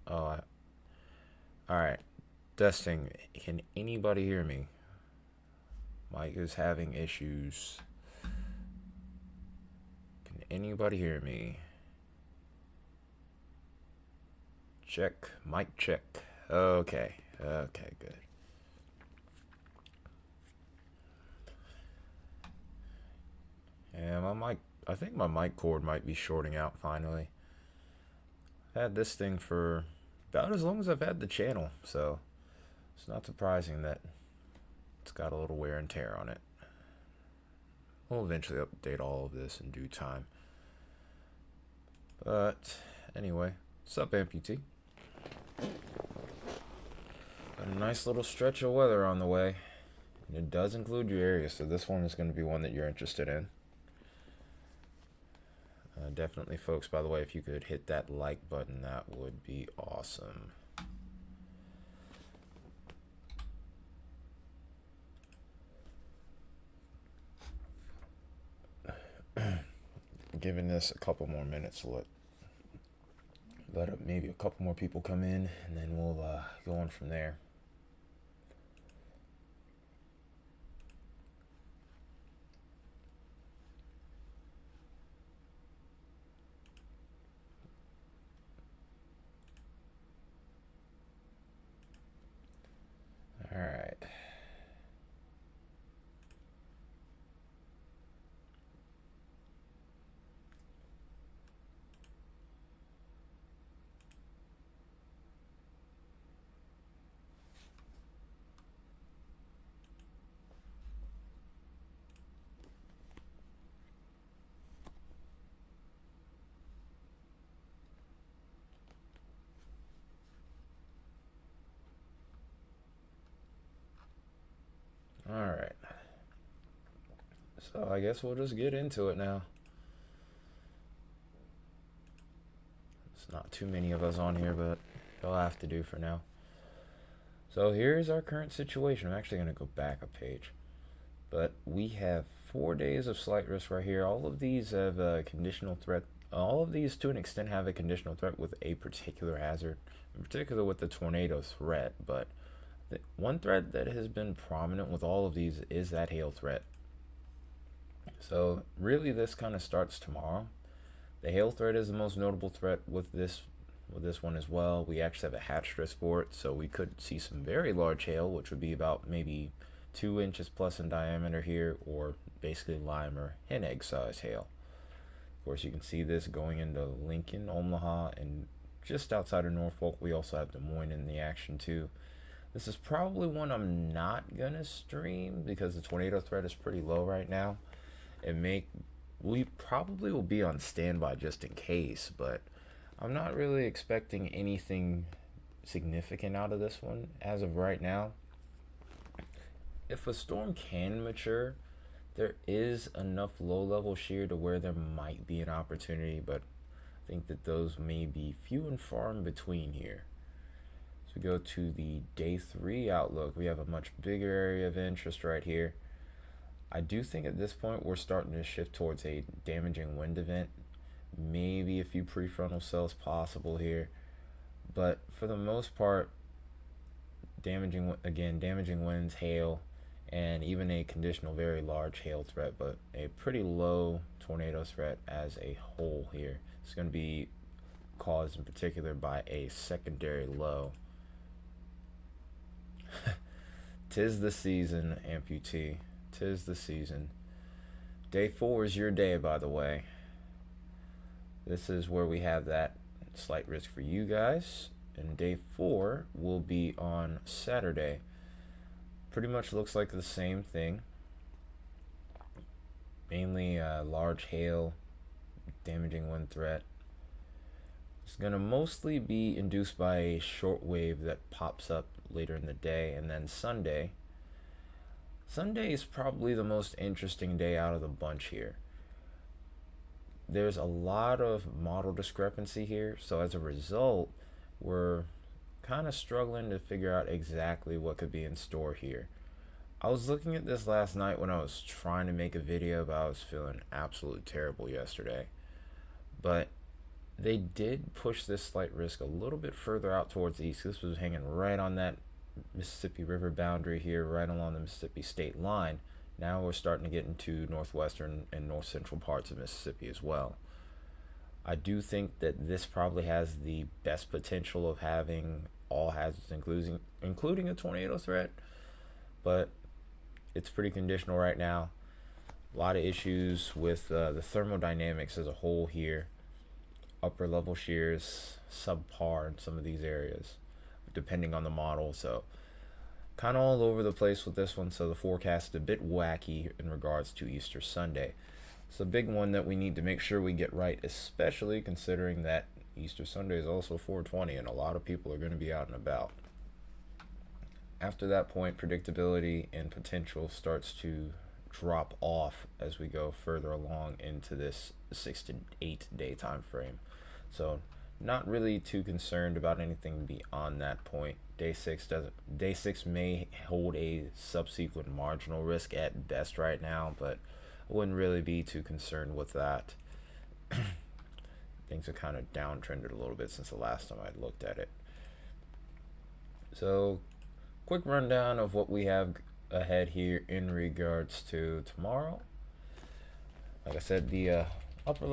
Oh, all right. Testing. Can anybody hear me? Mike is having issues. Can anybody hear me? Check. Mic check. Okay. Okay, good. Yeah, my mic. I think my mic cord might be shorting out finally. I've had this thing for about as long as I've had the channel, so it's not surprising that it's got a little wear and tear on it. We'll eventually update all of this in due time. But anyway, what's up, amputee? Got a nice little stretch of weather on the way. And it does include your area, so this one is going to be one that you're interested in. Definitely, folks, by the way, if you could hit that like button, that would be awesome. Giving this a couple more minutes to let maybe a couple more people come in, and then we'll go on from there. All right. All right. So I guess we'll just get into it now. It's not too many of us on here, but it'll have to do for now. So here's our current situation. I'm actually going to go back a page. But we have 4 days of slight risk right here. All of these have a conditional threat. All of these, to an extent, have a conditional threat with a particular hazard, in particular with the tornado threat. But one threat that has been prominent with all of these is that hail threat. So really, this kind of starts tomorrow. The hail threat is the most notable threat with this one as well. We actually have a hatch risk for it, so we could see some very large hail, which would be about maybe 2 inches plus in diameter here, or basically lime or hen egg size hail. Of course, you can see this going into Lincoln, Omaha, and just outside of Norfolk. We also have Des Moines in the action too. This is probably one I'm not gonna stream because the tornado threat is pretty low right now. We probably will be on standby just in case, but I'm not really expecting anything significant out of this one as of right now. If a storm can mature, there is enough low-level shear to where there might be an opportunity, but I think that those may be few and far in between here. So we go to the day 3 outlook. We have a much bigger area of interest right here. I do think at this point we're starting to shift towards a damaging wind event. Maybe a few prefrontal cells possible here, but for the most part, damaging winds, hail, and even a conditional very large hail threat, but a pretty low tornado threat as a whole here. It's going to be caused in particular by a secondary low. Tis the season, amputee. Tis the season. Day 4 is your day, by the way. This is where we have that slight risk for you guys. And day 4 will be on Saturday. Pretty much looks like the same thing. Mainly large hail, damaging wind threat. It's going to mostly be induced by a short wave that pops up later in the day. And then Sunday is probably the most interesting day out of the bunch here. There's a lot of model discrepancy here, so as a result, we're kind of struggling to figure out exactly what could be in store here. I was looking at this last night when I was trying to make a video, but I was feeling absolutely terrible yesterday. But They did push this slight risk a little bit further out towards the east. This was hanging right on that Mississippi River boundary here, right along the Mississippi state line. Now we're starting to get into northwestern and north central parts of Mississippi as well. I do think that this probably has the best potential of having all hazards, including a tornado threat, but it's pretty conditional right now. A lot of issues with the thermodynamics as a whole here. Upper level shears subpar in some of these areas, depending on the model. So kind of all over the place with this one. So the forecast is a bit wacky in regards to Easter Sunday. It's a big one that we need to make sure we get right, especially considering that Easter Sunday is also 420 and a lot of people are going to be out and about. After that point, predictability and potential starts to drop off as we go further along into this 6 to 8 day time frame. So not really too concerned about anything beyond that point. Day 6 may hold a subsequent marginal risk at best right now, but I wouldn't really be too concerned with that. Things are kind of downtrended a little bit since the last time I looked at it. So quick rundown of what we have ahead here in regards to tomorrow. Like I said, the upper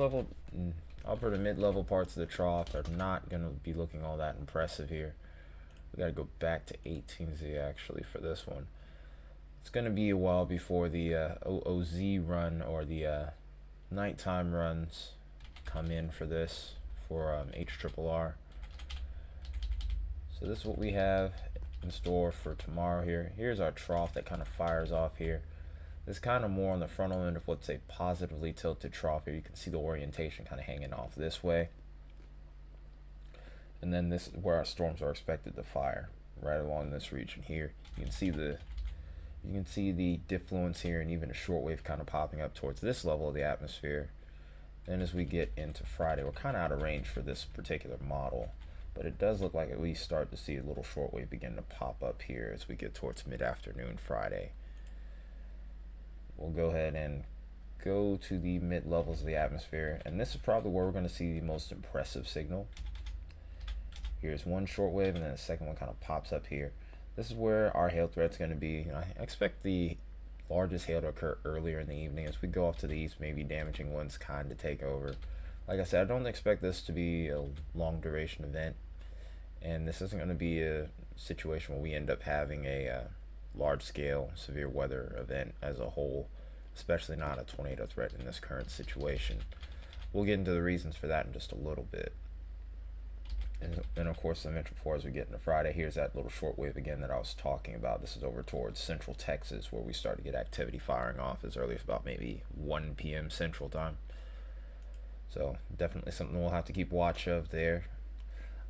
to mid-level parts of the trough are not going to be looking all that impressive here. We got to go back to 18Z actually for this one. It's going to be a while before the OOZ run or the nighttime runs come in for this for HRRR. So this is what we have in store for tomorrow here. Here's our trough that kind of fires off here. This is kind of more on the frontal end of what's a positively tilted trough here. You can see the orientation kind of hanging off this way. And then this is where our storms are expected to fire, right along this region here. You can see the diffluence here and even a shortwave kind of popping up towards this level of the atmosphere. Then as we get into Friday, we're kind of out of range for this particular model, but it does look like at least start to see a little shortwave begin to pop up here as we get towards mid-afternoon Friday. We'll go ahead and go to the mid-levels of the atmosphere, and this is probably where we're going to see the most impressive signal. Here's one shortwave, and then the second one kind of pops up here. This is where our hail threat's going to be. I expect the largest hail to occur earlier in the evening. As we go off to the east, maybe damaging winds kind of take over. Like I said, I don't expect this to be a long duration event, and this isn't going to be a situation where we end up having a large-scale severe weather event as a whole, especially not a tornado threat in this current situation. We'll get into the reasons for that in just a little bit. And of course, as I mentioned before, as we get into Friday, here's that little shortwave again that I was talking about. This is over towards central Texas, where we start to get activity firing off as early as about maybe 1 p.m. Central Time. So definitely something we'll have to keep watch of there.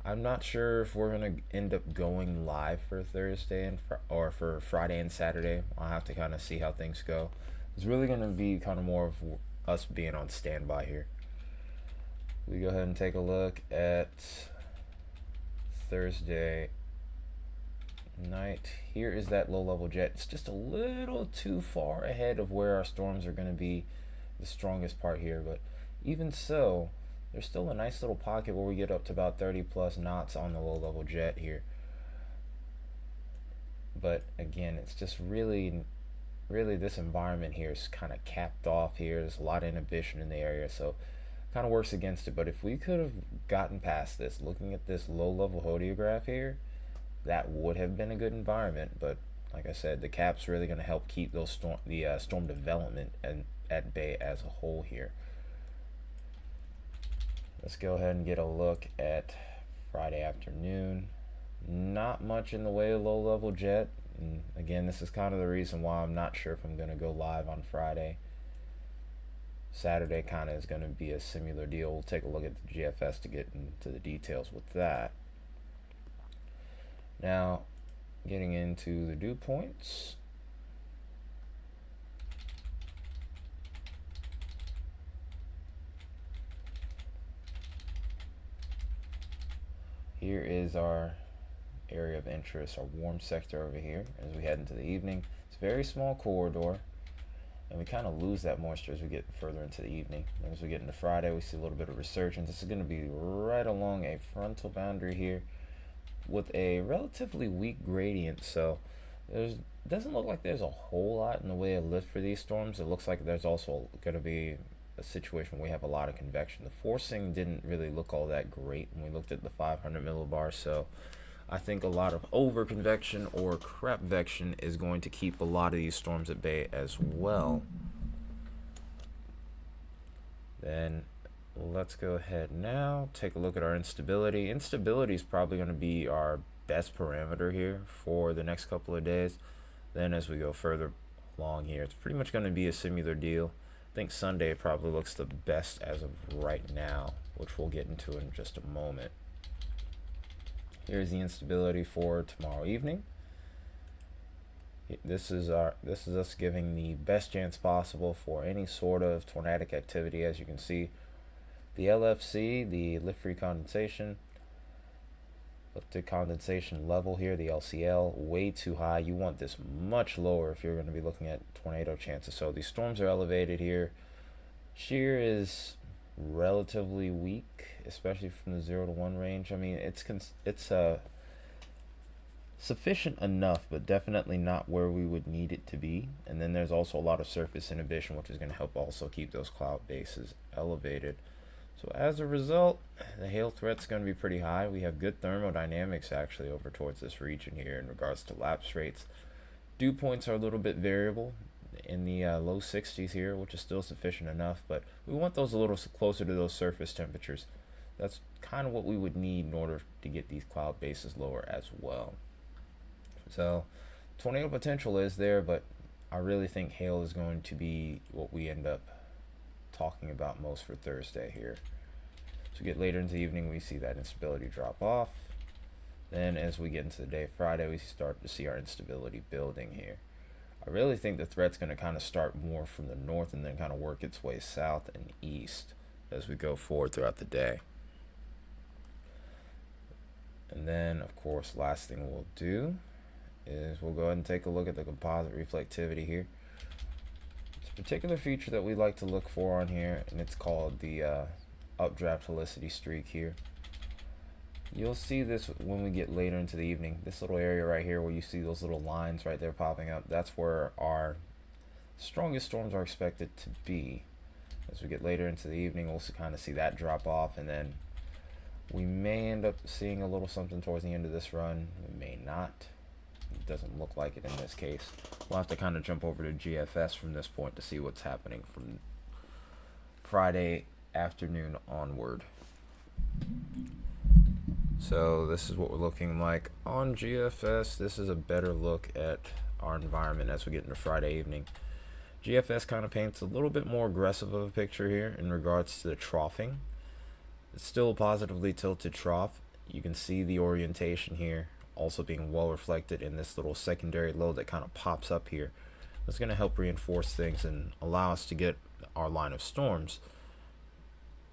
I'm not sure if we're going to end up going live for Thursday or for Friday and Saturday. I'll have to kind of see how things go. It's really going to be kind of more of us being on standby here. We go ahead and take a look at Thursday night. Here is that low-level jet. It's just a little too far ahead of where our storms are going to be the strongest part here, but even so, there's still a nice little pocket where we get up to about 30 plus knots on the low-level jet here. But again, it's just really this environment here is kind of capped off here. There's a lot of inhibition in the area, so kind of works against it. But if we could have gotten past this, looking at this low-level hodograph here, that would have been a good environment. But like I said, the cap's really going to help keep those storm development at bay as a whole here. Let's go ahead and get a look at Friday afternoon. Not much in the way of low-level jet. And again, this is kind of the reason why I'm not sure if I'm going to go live on Friday. Saturday kind of is going to be a similar deal. We'll take a look at the GFS to get into the details with that. Now, getting into the dew points. Here is our area of interest, our warm sector over here as we head into the evening. It's a very small corridor. and we kind of lose that moisture as we get further into the evening. And as we get into Friday, we see a little bit of resurgence. This is going to be right along a frontal boundary here with a relatively weak gradient, so there's doesn't look like there's a whole lot in the way of lift for these storms. It looks like there's also going to be a situation where we have a lot of convection. The forcing didn't really look all that great when we looked at the 500 millibars, so I think a lot of over convection or crapvection is going to keep a lot of these storms at bay as well. Then let's go ahead now, take a look at our instability. Instability is probably going to be our best parameter here for the next couple of days. Then as we go further along here, it's pretty much going to be a similar deal. I think Sunday probably looks the best as of right now, which we'll get into in just a moment. Here's the instability for tomorrow evening. This is us giving the best chance possible for any sort of tornadic activity. As you can see, the LFC, the lift-free condensation, lifted condensation level here, the LCL, way too high. You want this much lower if you're going to be looking at tornado chances. So these storms are elevated here. Shear is relatively weak, especially from the 0 to 1 range. I mean, it's sufficient enough, but definitely not where we would need it to be. And then there's also a lot of surface inhibition, which is going to help also keep those cloud bases elevated. So as a result, the hail threat's going to be pretty high. We have good thermodynamics actually over towards this region here in regards to lapse rates. Dew points are a little bit variable in the low 60s here, which is still sufficient enough, but we want those a little closer to those surface temperatures. That's kind of what we would need in order to get these cloud bases lower as well. So tornado potential is there, but I really think hail is going to be what we end up talking about most for Thursday here. So we get later into the evening, we see that instability drop off. Then as we get into the day Friday, we start to see our instability building here. I really think the threat's going to kind of start more from the north and then kind of work its way south and east as we go forward throughout the day. And then, of course, last thing we'll do is we'll go ahead and take a look at the composite reflectivity here. It's a particular feature that we like to look for on here, and it's called the updraft helicity streak here. You'll see this when we get later into the evening. This little area right here where you see those little lines right there popping up, that's where our strongest storms are expected to be. As we get later into the evening, we'll kind of see that drop off, and then we may end up seeing a little something towards the end of this run. We may not. It doesn't look like it in this case. We'll have to kind of jump over to GFS from this point to see what's happening from Friday afternoon onward. So this is what we're looking like on GFS. This is a better look at our environment as we get into Friday evening. GFS kind of paints a little bit more aggressive of a picture here in regards to the troughing. It's still a positively tilted trough. You can see the orientation here also being well reflected in this little secondary low that kind of pops up here. That's going to help reinforce things and allow us to get our line of storms.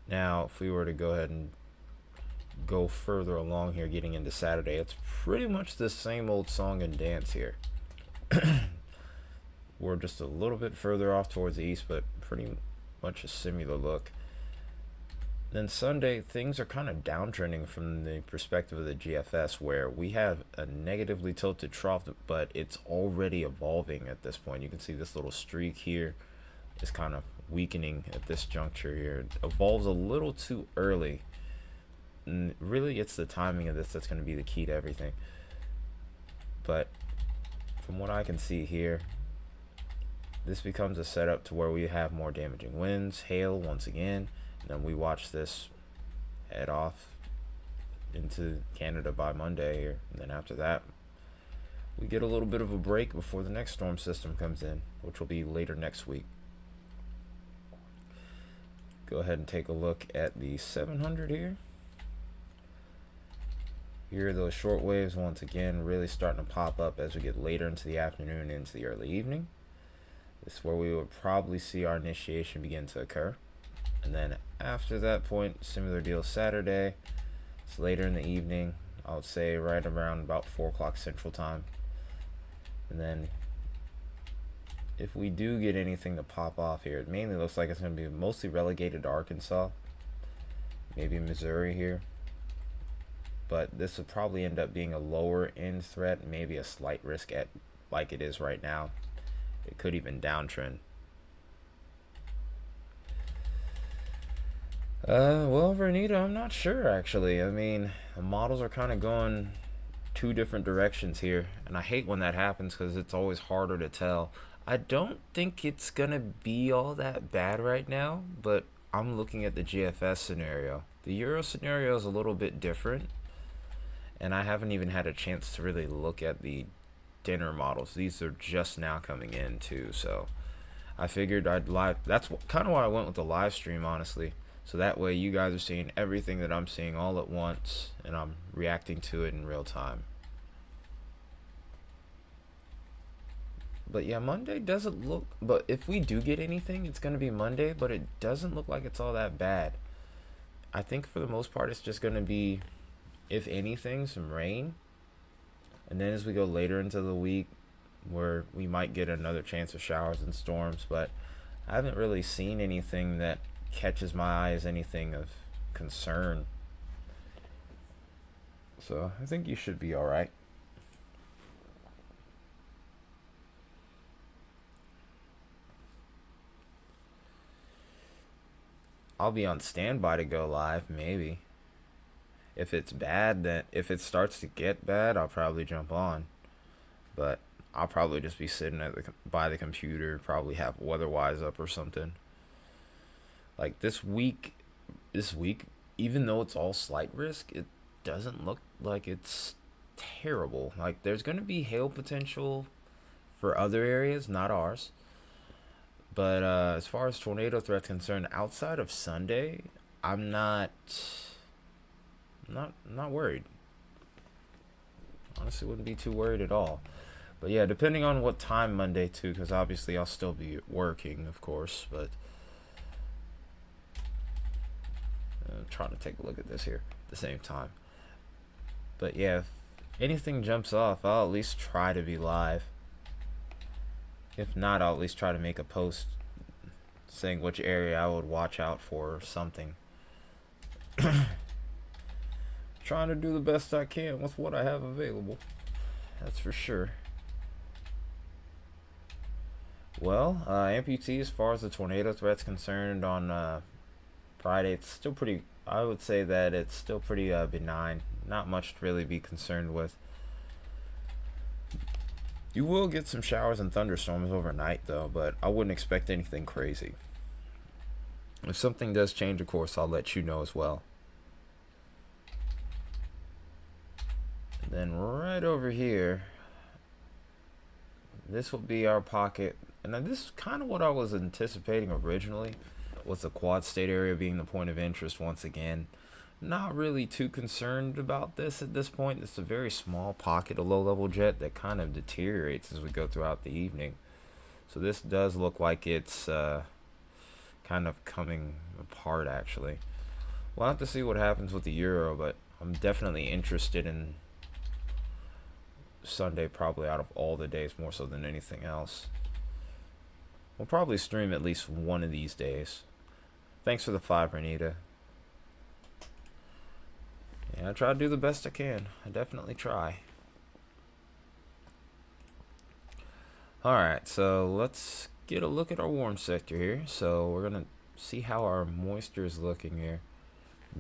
Now, if we were to go ahead and go further along here, getting into Saturday, it's pretty much the same old song and dance here. We're just a little bit further off towards the east, but pretty much a similar look. Then Sunday, things are kind of downtrending from the perspective of the GFS, where we have a negatively tilted trough, but it's already evolving at this point. You can see this little streak here is kind of weakening at this juncture here. It evolves a little too early. And really, it's the timing of this that's going to be the key to everything. But from what I can see here, this becomes a setup to where we have more damaging winds, hail once again. And then we watch this head off into Canada by Monday here. And then after that, we get a little bit of a break before the next storm system comes in, which will be later next week. Go ahead and take a look at the 700 here. Here are those short waves once again really starting to pop up as we get later into the afternoon and into the early evening. This is where we would probably see our initiation begin to occur. And then after that point, similar deal Saturday. It's later in the evening. I would say right around about 4 o'clock Central Time. And then if we do get anything to pop off here, it mainly looks like it's going to be mostly relegated to Arkansas, maybe Missouri here. But this would probably end up being a lower end threat, maybe a slight risk at like it is right now. It could even downtrend. Well, Vernita, I'm not sure actually. I mean, the models are kind of going two different directions here, and I hate when that happens because it's always harder to tell. I don't think it's gonna be all that bad right now, but I'm looking at the GFS scenario. The Euro scenario is a little bit different, and I haven't even had a chance to really look at the dinner models. These are just now coming in too, so I figured I'd live. That's kind of why I went with the live stream, honestly. So that way you guys are seeing everything that I'm seeing all at once, and I'm reacting to it in real time. But yeah, Monday doesn't look, but if we do get anything, it's going to be Monday, but it doesn't look like it's all that bad. I think for the most part, it's just going to be, if anything, some rain. And then as we go later into the week, where we might get another chance of showers and storms, but I haven't really seen anything that catches my eye as anything of concern. So I think you should be all right. I'll be on standby to go live, maybe. If it's bad, then if it starts to get bad, I'll probably jump on. But I'll probably just be sitting at by the computer, probably have weatherwise up or something. Like this week, even though it's all slight risk, it doesn't look like it's terrible. Like there's going to be hail potential for other areas, not ours. But as far as tornado threats concerned, outside of Sunday, I'm not worried. Honestly, wouldn't be too worried at all. But yeah, depending on what time Monday too, because obviously I'll still be working, of course. But I'm trying to take a look at this here at the same time. But yeah, if anything jumps off, I'll at least try to be live. If not, I'll at least try to make a post saying which area I would watch out for or something. Trying to do the best I can with what I have available. That's for sure. Well, amputee, as far as the tornado threat's concerned on Friday, it's still pretty, I would say that it's still pretty benign. Not much to really be concerned with. You will get some showers and thunderstorms overnight, though, but I wouldn't expect anything crazy. If something does change, of course, I'll let you know as well. And then right over here, this will be our pocket. And this is kind of what I was anticipating originally, with the quad state area being the point of interest once again. Not really too concerned about this at this point. It's a very small pocket of low-level jet that kind of deteriorates as we go throughout the evening. So this does look like it's kind of coming apart, actually. We'll have to see what happens with the Euro, but I'm definitely interested in Sunday, probably out of all the days, more so than anything else. We'll probably stream at least one of these days. Thanks for the 5, Renita. Yeah, I try to do the best I can. I definitely try. Alright, so let's get a look at our warm sector here. So we're going to see how our moisture is looking here.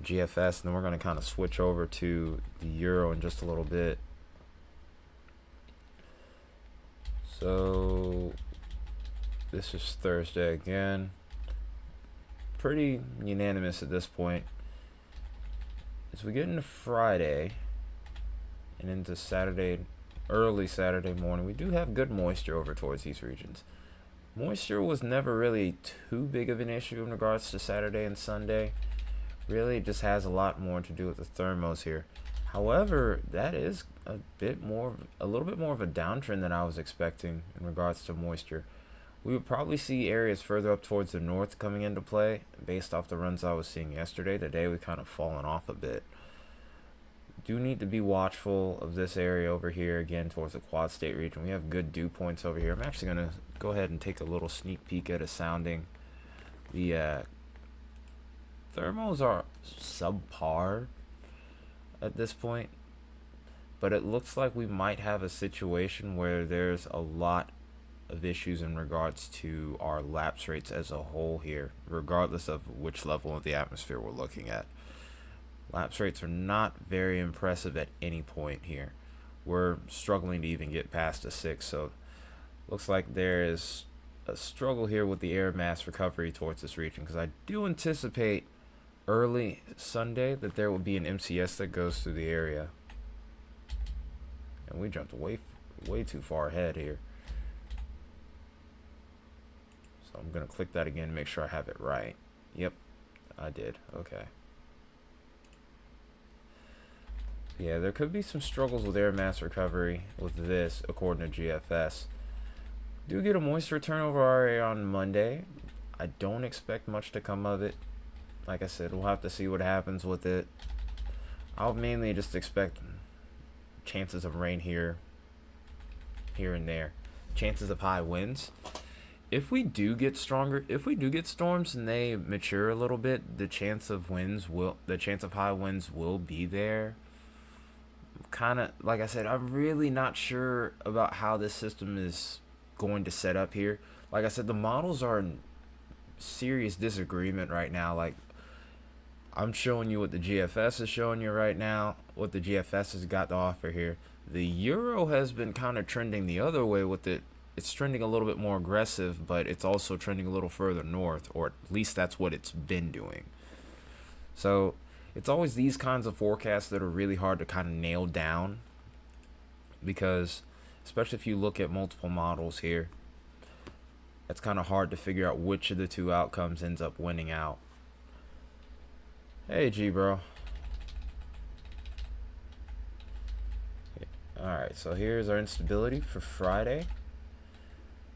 GFS, and then we're going to kind of switch over to the Euro in just a little bit. So this is Thursday again. Pretty unanimous at this point. As we get into Friday and into Saturday, early Saturday morning, we do have good moisture over towards these regions. Moisture was never really too big of an issue in regards to Saturday and Sunday. Really, it just has a lot more to do with the thermos here. However, that is a little bit more of a downtrend than I was expecting in regards to moisture. We would probably see areas further up towards the north coming into play based off the runs I was seeing yesterday. Today we've kind of fallen off a bit. Do need to be watchful of this area over here again towards the quad state region. We have good dew points over here. I'm actually going to go ahead and take a little sneak peek at a sounding. The thermals are subpar at this point, but it looks like we might have a situation where there's a lot of issues in regards to our lapse rates as a whole here, regardless of which level of the atmosphere we're looking at. Lapse rates are not very impressive at any point here. We're struggling to even get past a 6, so looks like there is a struggle here with the air mass recovery towards this region, because I do anticipate early Sunday that there will be an MCS that goes through the area. And we jumped way too far ahead here. So I'm going to click that again and make sure I have it right. Yep, I did. Okay. Yeah, there could be some struggles with air mass recovery with this, according to GFS. Do get a moisture turnover area on Monday. I don't expect much to come of it. Like I said, we'll have to see what happens with it. I'll mainly just expect chances of rain here and there. Chances of high winds. If we do get storms and they mature a little bit, the chance of high winds will be there. Kind of, like I said, I'm really not sure about how this system is going to set up here. Like I said, the models are in serious disagreement right now. Like, I'm showing you what the GFS is showing you right now, what the GFS has got to offer here. The Euro has been kind of trending the other way with it. It's trending a little bit more aggressive, but it's also trending a little further north, or at least that's what it's been doing. So it's always these kinds of forecasts that are really hard to kind of nail down, because especially if you look at multiple models here, it's kind of hard to figure out which of the two outcomes ends up winning out. Hey, G bro. Alright, so here's our instability for Friday.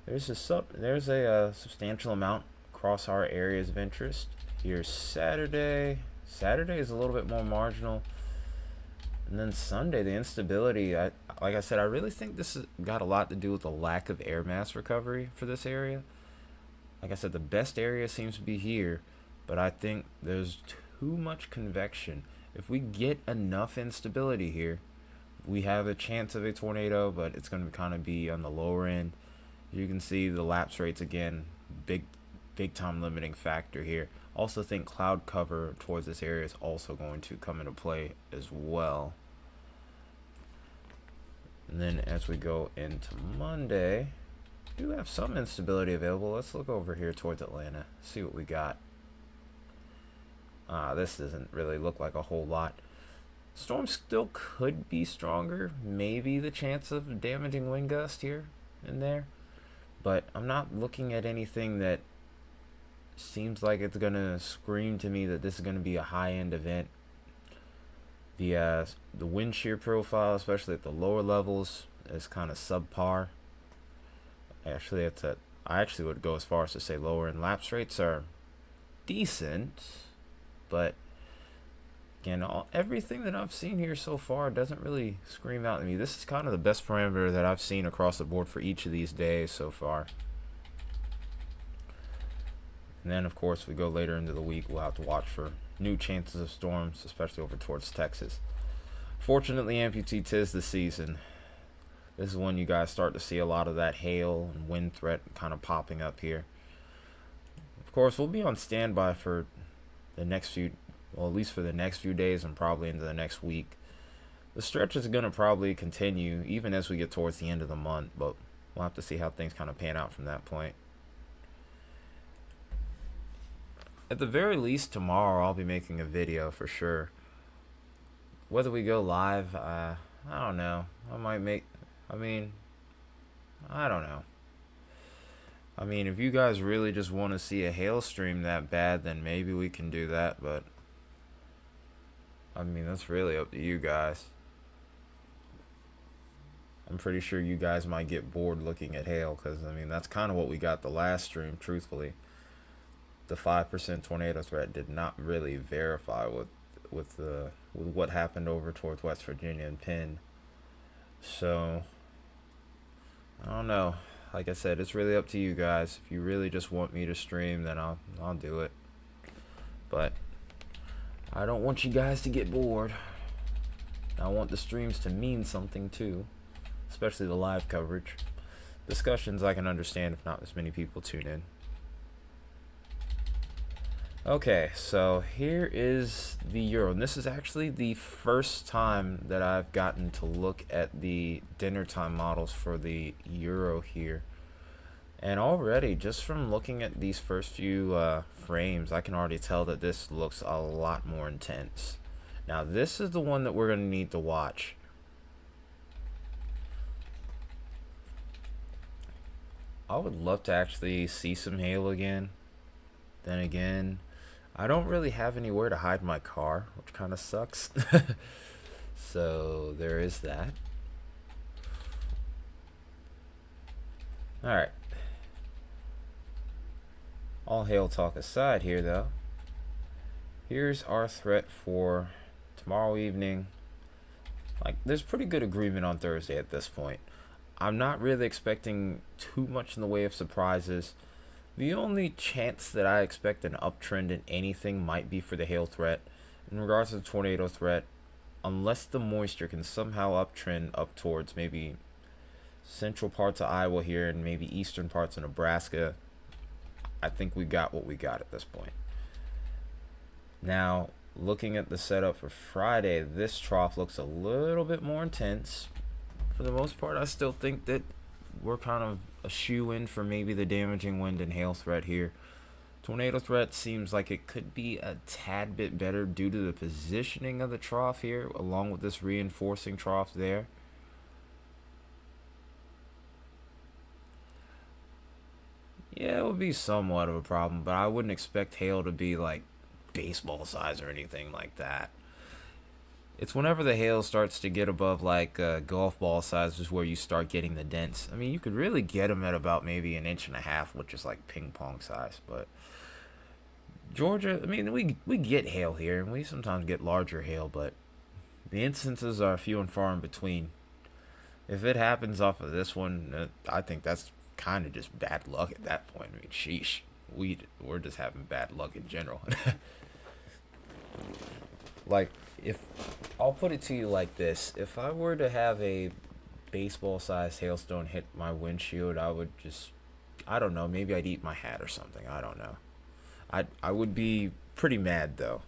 There's a substantial amount across our areas of interest. Here's Saturday. Saturday is a little bit more marginal. And then Sunday, the instability, like I said, I really think this has got a lot to do with the lack of air mass recovery for this area. Like I said, the best area seems to be here, but I think there's too much convection. If we get enough instability here, we have a chance of a tornado, but it's going to kind of be on the lower end. You can see the lapse rates again, big time limiting factor here. Also think cloud cover towards this area is also going to come into play as well. And then as we go into Monday, we do have some instability available. Let's look over here towards Atlanta, see what we got. This doesn't really look like a whole lot. Storm still could be stronger. Maybe the chance of damaging wind gust here and there. But I'm not looking at anything that seems like it's going to scream to me that this is going to be a high-end event. The wind shear profile, especially at the lower levels, is kind of subpar. Actually, I actually would go as far as to say lower, and lapse rates are decent, but again, everything that I've seen here so far doesn't really scream out to me. This is kind of the best parameter that I've seen across the board for each of these days so far. And then, of course, we go later into the week, we'll have to watch for new chances of storms, especially over towards Texas. Fortunately, amputee, 'tis the season. This is when you guys start to see a lot of that hail and wind threat kind of popping up here. Of course, we'll be on standby for the next few, well, at least for the next few days and probably into the next week. The stretch is going to probably continue even as we get towards the end of the month, but we'll have to see how things kind of pan out from that point. At the very least, tomorrow I'll be making a video for sure. Whether we go live, I don't know. I don't know. I mean, if you guys really just want to see a hail stream that bad, then maybe we can do that, but I mean, that's really up to you guys. I'm pretty sure you guys might get bored looking at hail, because I mean, that's kind of what we got the last stream, truthfully. The 5% tornado threat did not really verify with what happened over towards West Virginia and Penn. So I don't know. like I said, it's really up to you guys. If you really just want me to stream, then I'll do it. But I don't want you guys to get bored. I want the streams to mean something too, especially the live coverage. Discussions I can understand if not as many people tune in. Okay, so here is the Euro, and this is actually the first time that I've gotten to look at the dinner time models for the Euro here. And already, just from looking at these first few frames, I can already tell that this looks a lot more intense. Now, this is the one that we're going to need to watch. I would love to actually see some hail again. Then again, I don't really have anywhere to hide my car, which kind of sucks. So there is that. Alright. All hail talk aside here, though. Here's our threat for tomorrow evening. Like, there's pretty good agreement on Thursday at this point. I'm not really expecting too much in the way of surprises. The only chance that I expect an uptrend in anything might be for the hail threat. In regards to the tornado threat, unless the moisture can somehow uptrend up towards maybe central parts of Iowa here and maybe eastern parts of Nebraska, I think we got what we got at this point. Now, looking at the setup for Friday, this trough looks a little bit more intense. For the most part, I still think that we're kind of a shoe-in for maybe the damaging wind and hail threat here. Tornado threat seems like it could be a tad bit better due to the positioning of the trough here, along with this reinforcing trough there. Yeah, it would be somewhat of a problem, but I wouldn't expect hail to be like baseball size or anything like that. It's whenever the hail starts to get above like golf ball size is where you start getting the dents. I mean, you could really get them at about maybe 1.5 inches, which is like ping pong size. But Georgia, I mean, we get hail here, and we sometimes get larger hail, but the instances are few and far in between. If it happens off of this one, I think that's kind of just bad luck at that point. I mean, sheesh, we're just having bad luck in general. Like, if I'll put it to you like this, if I were to have a baseball-sized hailstone hit my windshield, I would just, I don't know, maybe I'd eat my hat or something. I don't know. I would be pretty mad though.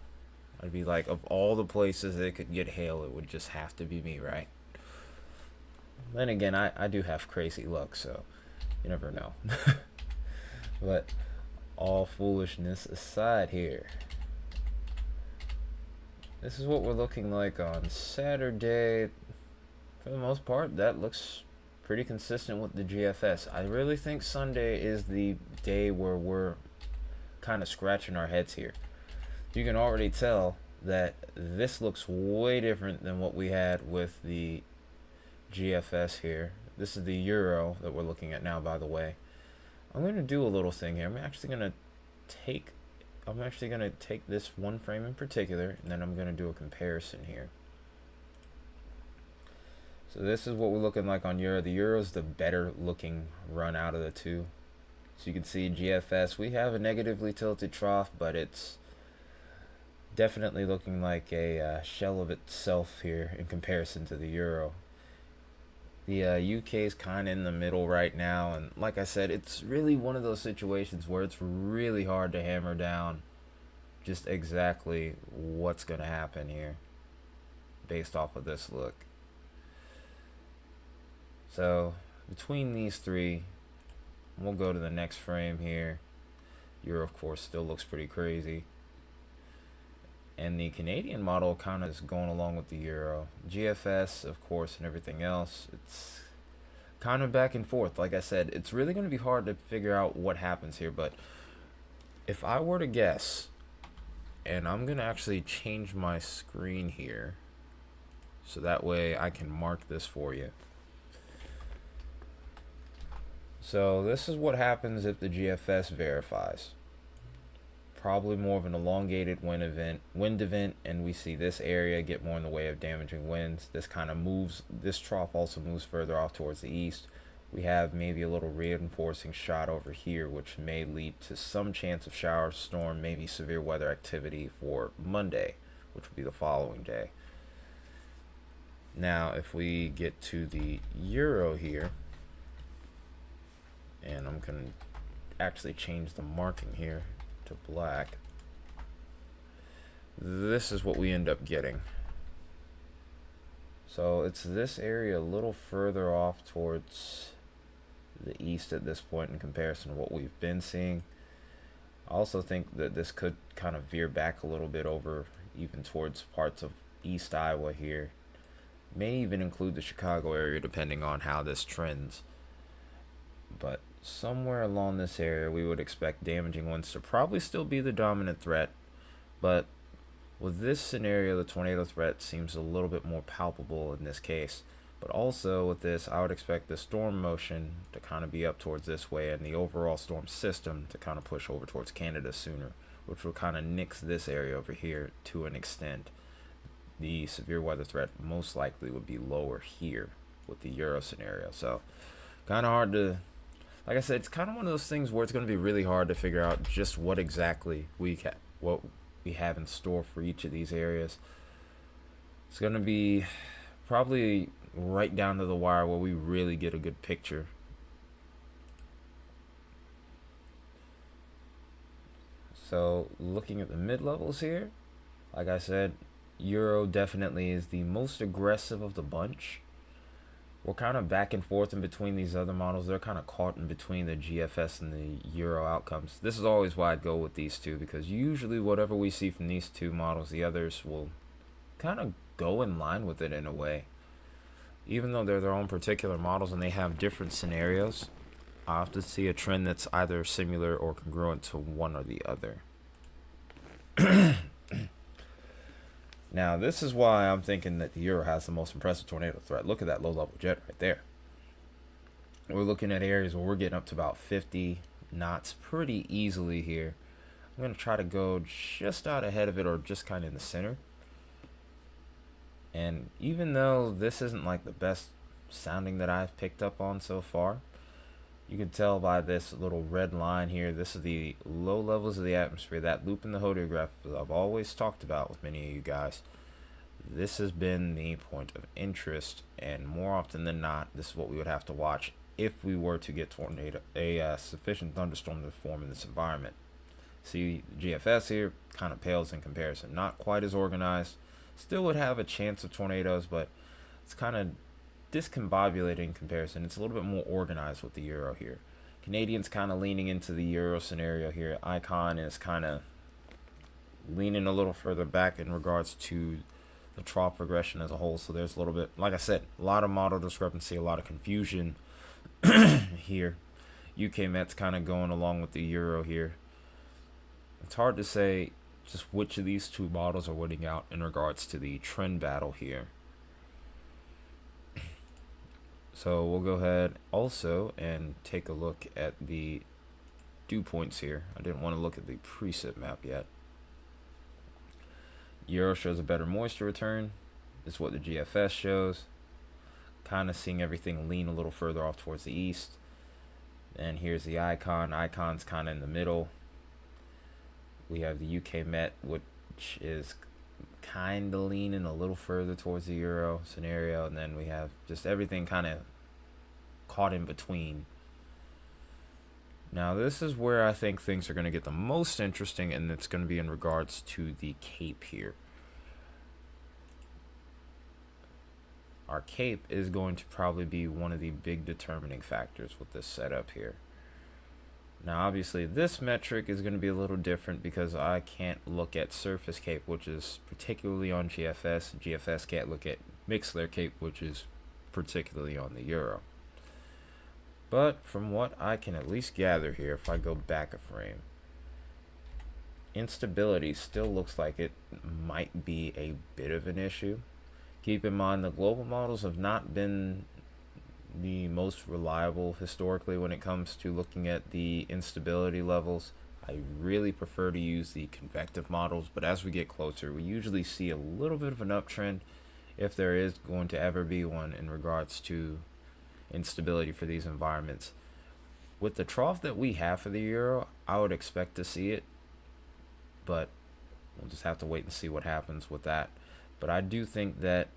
I'd be like, of all the places that could get hail, it would just have to be me, right? Then again, I do have crazy luck, so you never know. But all foolishness aside here, this is what we're looking like on Saturday. For the most part, that looks pretty consistent with the GFS. I really think Sunday is the day where we're kind of scratching our heads here. You can already tell that this looks way different than what we had with the GFS here. This is the Euro that we're looking at now, by the way. I'm going to do a little thing here. I'm actually going to take this one frame in particular, and then I'm going to do a comparison here. So this is what we're looking like on Euro. The Euro is the better looking run out of the two. So you can see GFS, we have a negatively tilted trough, but it's definitely looking like a shell of itself here in comparison to the Euro. The UK is kind of in the middle right now, and like I said, it's really one of those situations where it's really hard to hammer down just exactly what's going to happen here based off of this look. So between these three, we'll go to the next frame here. Euro, of course, still looks pretty crazy. And the Canadian model kind of is going along with the Euro. GFS, of course, and everything else, it's kind of back and forth. Like I said, it's really going to be hard to figure out what happens here. But if I were to guess, and I'm going to actually change my screen here, so that way I can mark this for you. So this is what happens if the GFS verifies. Probably more of an elongated wind event, and we see this area get more in the way of damaging winds. This kind of moves, this trough also moves further off towards the east. We have maybe a little reinforcing shot over here, which may lead to some chance of shower, storm, maybe severe weather activity for Monday, which will be the following day. Now, if we get to the euro here, and I'm going to actually change the marking here to black, this is what we end up getting. So it's this area a little further off towards the east at this point in comparison to what we've been seeing. I also think that this could kind of veer back a little bit over even towards parts of East Iowa here. May even include the Chicago area depending on how this trends. But somewhere along this area we would expect damaging winds to probably still be the dominant threat. But with this scenario, the tornado threat seems a little bit more palpable in this case. But also with this, I would expect the storm motion to kind of be up towards this way and the overall storm system to kind of push over towards Canada sooner, which will kind of nix this area over here to an extent. The severe weather threat most likely would be lower here with the Euro scenario. So kind of hard to, like I said, it's kind of one of those things where it's going to be really hard to figure out just what exactly we have in store for each of these areas. It's going to be probably right down to the wire where we really get a good picture. So looking at the mid-levels here, like I said, Euro definitely is the most aggressive of the bunch. We're kind of back and forth in between these other models. They're kind of caught in between the GFS and the Euro outcomes. This is always why I go with these two, because usually whatever we see from these two models, the others will kind of go in line with it in a way. Even though they're their own particular models and they have different scenarios, I often see a trend that's either similar or congruent to one or the other. Now, this is why I'm thinking that the Euro has the most impressive tornado threat. Look at that low-level jet right there. We're looking at areas where we're getting up to about 50 knots pretty easily here. I'm going to try to go just out ahead of it or just kind of in the center. And even though this isn't like the best sounding that I've picked up on so far, you can tell by this little red line here, this is the low levels of the atmosphere, that loop in the heliograph that I've always talked about with many of you guys. This has been the point of interest, and more often than not, this is what we would have to watch if we were to get a sufficient thunderstorm to form in this environment. See, GFS here kind of pales in comparison. Not quite as organized. Still would have a chance of tornadoes, but it's kind of discombobulated in comparison. It's a little bit more organized with the Euro here. Canadians kind of leaning into the Euro scenario here. Icon is kind of leaning a little further back in regards to the trough progression as a whole. So there's a little bit, like I said, a lot of model discrepancy, a lot of confusion here. UK Met's kind of going along with the Euro here. It's hard to say just which of these two models are winning out in regards to the trend battle here. So we'll go ahead also and take a look at the dew points here. I didn't want to look at the preset map yet. Euro shows a better moisture return. This is what the GFS shows. Kind of seeing everything lean a little further off towards the east. And here's the icon. Icon's kind of in the middle. We have the UK Met, which is kind of leaning a little further towards the Euro scenario. And then we have just everything kind of caught in between. Now, this is where I think things are going to get the most interesting, and it's going to be in regards to the Cape here. Our Cape is going to probably be one of the big determining factors with this setup here. Now, obviously, this metric is going to be a little different because I can't look at surface Cape, which is particularly on GFS. GFS can't look at mixed layer Cape, which is particularly on the Euro. But from what I can at least gather here, if I go back a frame, instability still looks like it might be a bit of an issue. Keep in mind the global models have not been the most reliable historically when it comes to looking at the instability levels. I really prefer to use the convective models, but as we get closer, we usually see a little bit of an uptrend if there is going to ever be one in regards to instability for these environments. With the trough that we have for the euro, I would expect to see it, but we'll just have to wait and see what happens with that. But I do think that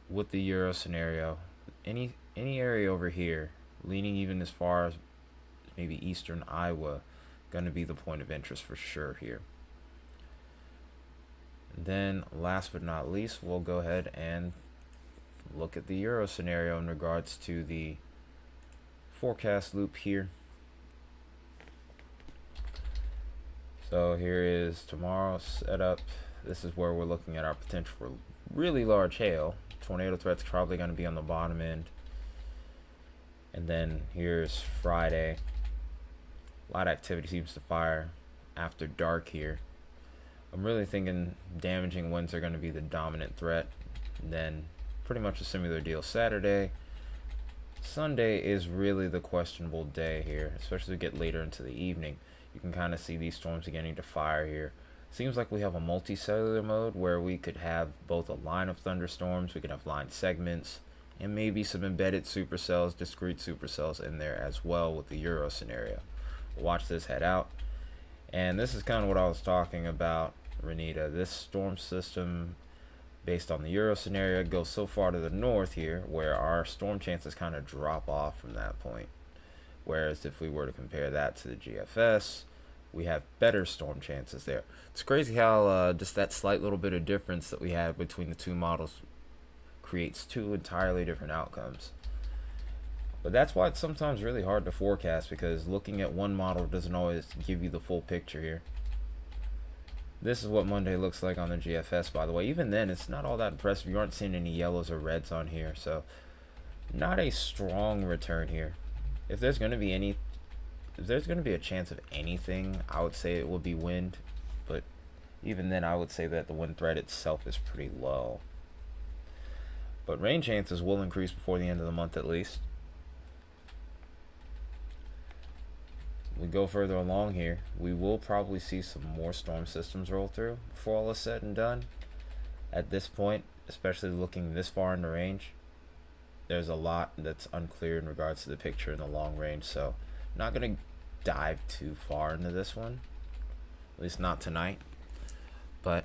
with the euro scenario, any area over here, leaning even as far as maybe eastern Iowa, going to be the point of interest for sure here. And then last but not least, we'll go ahead and look at the euro scenario in regards to the forecast loop here. So here is tomorrow's setup. This is where we're looking at our potential for really large hail. Tornado threat's probably going to be on the bottom end. And then here's Friday. A lot of activity seems to fire after dark here. I'm really thinking damaging winds are going to be the dominant threat. And then pretty much a similar deal Saturday. Sunday is really the questionable day here, especially as we get later into the evening. You can kind of see these storms beginning to fire here. Seems like we have a multicellular mode where we could have both a line of thunderstorms, we could have line segments, and maybe some embedded supercells, discrete supercells in there as well with the euro scenario. We'll watch this head out. And this is kind of what I was talking about, Renita. This storm system, based on the euro scenario, goes so far to the north here where our storm chances kind of drop off from that point. Whereas if we were to compare that to the GFS, we have better storm chances there. It's crazy how just that slight little bit of difference that we have between the two models creates two entirely different outcomes. But that's why it's sometimes really hard to forecast, because looking at one model doesn't always give you the full picture here. This is what Monday looks like on the GFS, by the way. Even then, it's not all that impressive. You aren't seeing any yellows or reds on here, so not a strong return here. If there's going to be a chance of anything, I would say it would be wind, but even then I would say that the wind threat itself is pretty low. But rain chances will increase before the end of the month at least. We go further along here, we will probably see some more storm systems roll through before all is said and done. At this point, especially looking this far in the range, there's a lot that's unclear in regards to the picture in the long range, so not going to dive too far into this one, at least not tonight. But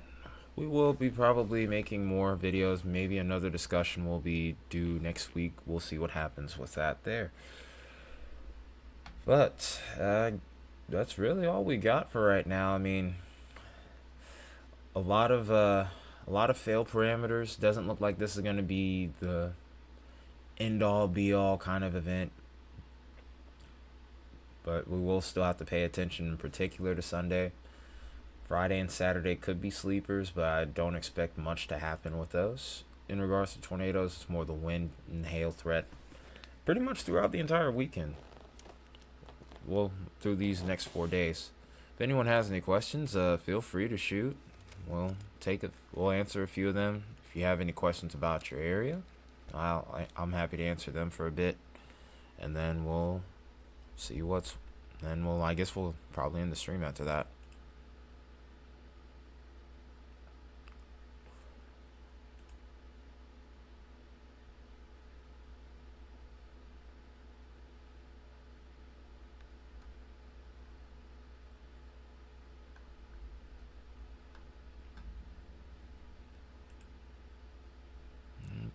we will be probably making more videos. Maybe another discussion will be due next week. We'll see what happens with that there. But that's really all we got for right now. I mean, a lot of fail parameters. Doesn't look like this is going to be the end all be all kind of event, but we will still have to pay attention in particular to Sunday. Friday and Saturday could be sleepers, but I don't expect much to happen with those. In regards to tornadoes, it's more the wind and hail threat pretty much throughout the entire weekend. Well, through these next 4 days. If anyone has any questions, feel free to shoot. We'll answer a few of them. If you have any questions about your area, I'm happy to answer them for a bit, and then we'll see I guess we'll probably end the stream after that.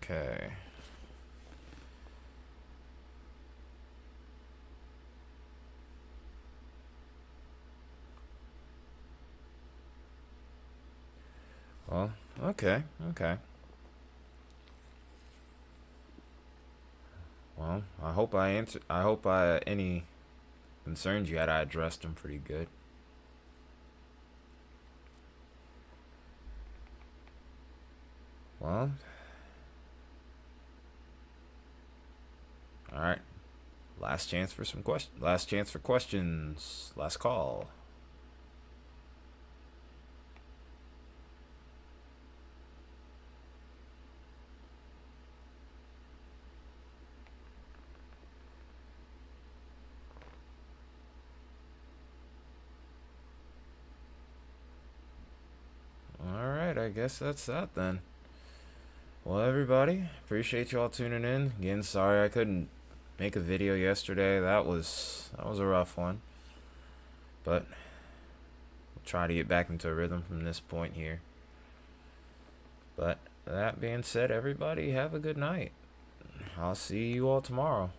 Okay. Well, okay. Well, I hope any concerns you had, I addressed them pretty good. Well, all right. Last chance for questions. Last call. Alright, I guess that's that then. Well, everybody, appreciate y'all tuning in. Again, sorry I couldn't make a video yesterday. That was a rough one. But we'll try to get back into a rhythm from this point here. But that being said, everybody have a good night. I'll see you all tomorrow.